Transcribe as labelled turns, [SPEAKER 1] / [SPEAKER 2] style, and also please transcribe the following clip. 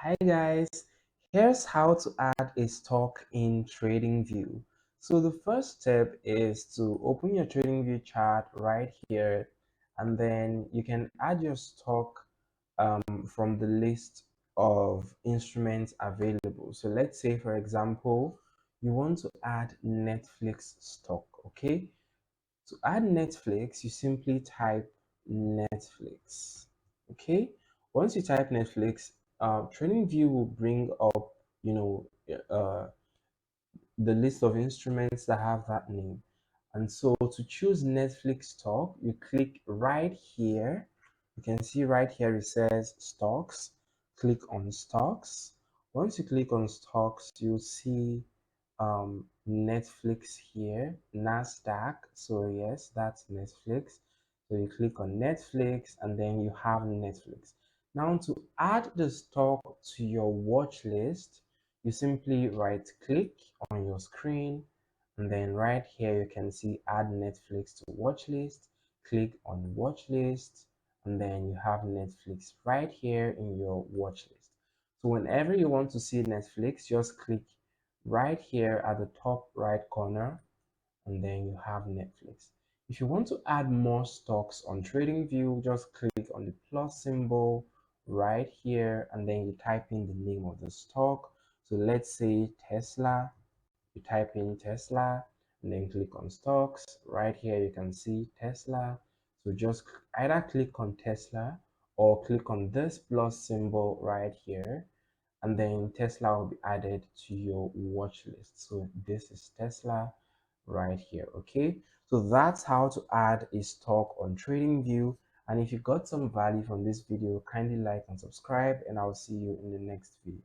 [SPEAKER 1] Hi guys, here's how to add a stock in TradingView. So the first step is to open your TradingView chart right here, and then you can add your stock from the list of instruments available. So let's say, for example, you want to add Netflix stock. Okay, to add Netflix, you simply type Netflix. Okay, once you type Netflix, TradingView will bring up, you know, the list of instruments that have that name. And so to choose Netflix stock, you click right here. You can see right here it says stocks. Click on stocks. Once you click on stocks, you'll see Netflix here, NASDAQ. So yes, that's Netflix. So you click on Netflix and then you have Netflix. Now to add the stock to your watch list, you simply right click on your screen, and then right here you can see add Netflix to watch list. Click on watch list, and then you have Netflix right here in your watch list. So whenever you want to see Netflix, just click right here at the top right corner, and then you have Netflix. If you want to add more stocks on TradingView, just click on the plus symbol right here, and then you type in the name of the stock. So let's say Tesla. You type in Tesla and then click on stocks. Right here you can see Tesla. So just either click on Tesla or click on this plus symbol right here, and then Tesla will be added to your watch list. So this is Tesla right here. Okay, so that's how to add a stock on TradingView. And if you got some value from this video, kindly like and subscribe, and I'll see you in the next video.